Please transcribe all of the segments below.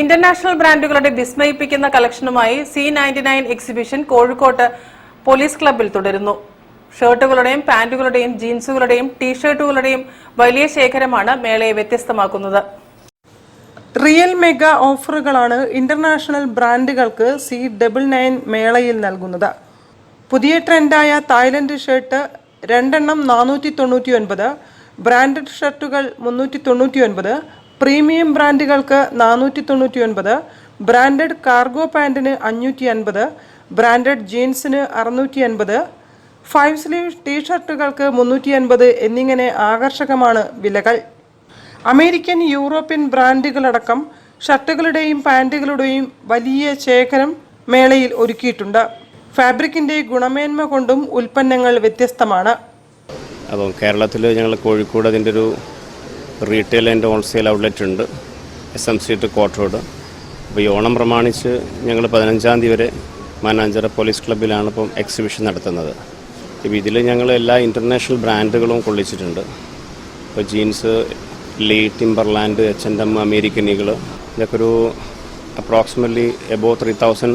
International ബ്രാൻഡുകളുടെ വിസ്മയിപ്പിക്കുന്ന കളക്ഷനുമായി C99 exhibition കോഴിക്കോട്ട് police ക്ലബ്ബിൽ തുടരുന്നു. ഷർട്ടുകളുടെയും പാന്റുകളുടെയും ജീൻസുകളുടെയും ടീഷർട്ടുകളുടെയും വലിയ ശേഖരമാണ് മേളയെ വ്യത്യസ്തമാക്കുന്നത്. റിയൽ മെഗാ ഓഫറുകളാണ് ഇന്റർനാഷണൽ ബ്രാൻഡുകൾക്ക് C99 മേളയിൽ നൽകുന്നത്. പുതിയ ട്രെൻഡായ തായ്ലൻഡ് ഷർട്ട് 2 എണ്ണം 499, ബ്രാൻഡഡ് ഷർട്ടുകൾ 399, പ്രീമിയം ബ്രാൻഡുകൾക്ക് 499, ബ്രാൻഡഡ് കാർഗോ പാൻറ്റിന് 550, ബ്രാൻഡഡ് ജീൻസിന് 650, 5 സ്ലീവ് ടീഷർട്ടുകൾക്ക് 350 എന്നിങ്ങനെ ആകർഷകമാണ് വിലകൾ. അമേരിക്കൻ, യൂറോപ്യൻ ബ്രാൻഡുകളടക്കം ഷർട്ടുകളുടെയും പാൻറ്റുകളുടെയും വലിയ ശേഖരം മേളയിൽ ഒരുക്കിയിട്ടുണ്ട്. ഫാബ്രിക്കിൻ്റെ ഗുണമേന്മ കൊണ്ടും ഉൽപ്പന്നങ്ങൾ വ്യത്യസ്തമാണ്. അപ്പം കേരളത്തിൽ ഞങ്ങൾ കോഴിക്കോട് അതിൻ്റെ ഒരു റീറ്റെയിൽ ആൻഡ് ഹോൾസെയിൽ ഔട്ട്ലെറ്റ് ഉണ്ട്, SM സ്ട്രീറ്റ് കോട്ടോട്. അപ്പോൾ ഈ ഓണം പ്രമാണിച്ച് ഞങ്ങൾ 15-ാം തീയതി വരെ മാനാഞ്ചിറ പോലീസ് ക്ലബ്ബിലാണ് ഇപ്പം എക്സിബിഷൻ നടത്തുന്നത്. ഇപ്പോൾ ഇതിൽ ഞങ്ങൾ എല്ലാ ഇൻ്റർനാഷണൽ ബ്രാൻഡുകളും കൊള്ളിച്ചിട്ടുണ്ട്. ഇപ്പോൾ jeans, Lee, Timberland, H&M, American Eagle, ഇതൊക്കെ ഒരു അപ്രോക്സിമറ്റ്ലി എബോവ് 3000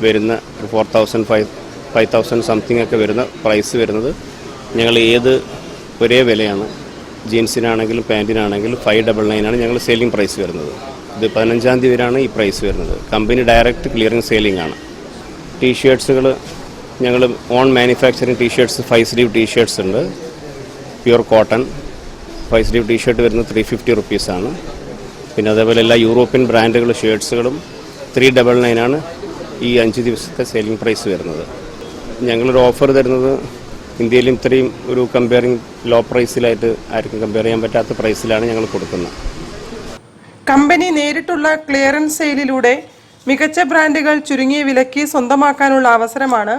വരുന്ന, 4000, 5000 സംതിങ് ഒക്കെ വരുന്ന പ്രൈസ് വരുന്നത്. ഞങ്ങൾ ഒരേ വിലയാണ്. ജീൻസിനാണെങ്കിലും പാൻറ്റിനാണെങ്കിലും 599 ആണ് ഞങ്ങൾ സെയിലിംഗ് പ്രൈസ് വരുന്നത്. ഇത് 15-ാം തീയതി വരെയാണ് ഈ പ്രൈസ് വരുന്നത്. കമ്പനി ഡയറക്റ്റ് ക്ലിയറിംഗ് സെയിലിംഗ് ആണ്. ടീഷർട്ട്സുകൾ ഞങ്ങൾ own manufacturing t-shirts 5 sleeve t-shirts ഉണ്ട്, പ്യുർ കോട്ടൺ. 5 സ്ലീവ് ടീഷർട്ട് വരുന്നത് 350 റുപ്പീസാണ്. പിന്നെ അതേപോലെ എല്ലാ യൂറോപ്യൻ ബ്രാൻഡുകൾ ഷർട്ട്സുകളും 399 ആണ് ഈ 5 ദിവസത്തെ സെയിലിംഗ് പ്രൈസ് വരുന്നത്. ഞങ്ങളൊരു ഓഫർ തരുന്നത് ഇന്ത്യയിലും ഇത്രയും ഒരു കമ്പയറിംഗ് ലോ പ്രൈസിലായിട്ട് ആർക്കും കമ്പയർ ചെയ്യാൻ പറ്റാത്ത പ്രൈസിലാണ് ഞങ്ങൾ കൊടുക്കുന്നത്. കമ്പനി നേരിട്ടുള്ള ക്ലിയറൻസ് സെയിലിലൂടെ മികച്ച ബ്രാൻഡുകൾ ചുരുങ്ങിയ വിലയ്ക്ക് സ്വന്തമാക്കാനുള്ള അവസരമാണ്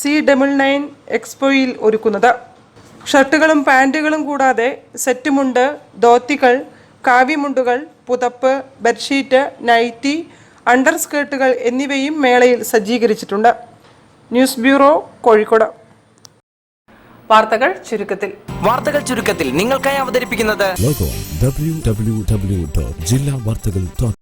C99 എക്സ്പോയിൽ ഒരുക്കുന്നത്. ഷർട്ടുകളും പാൻറ്റുകളും കൂടാതെ സെറ്റ് മുണ്ട്, ധോത്തികൾ, കാവിമുണ്ടുകൾ, പുതപ്പ്, ബെഡ്ഷീറ്റ്, നൈറ്റി, അണ്ടർ സ്കേർട്ടുകൾ എന്നിവയും മേളയിൽ സജ്ജീകരിച്ചിട്ടുണ്ട്. News bureau, Kozhikode. വാർത്തകൾ ചുരുക്കത്തിൽ നിങ്ങൾക്കായി അവതരിപ്പിക്കുന്നത് www.jillavartagal.com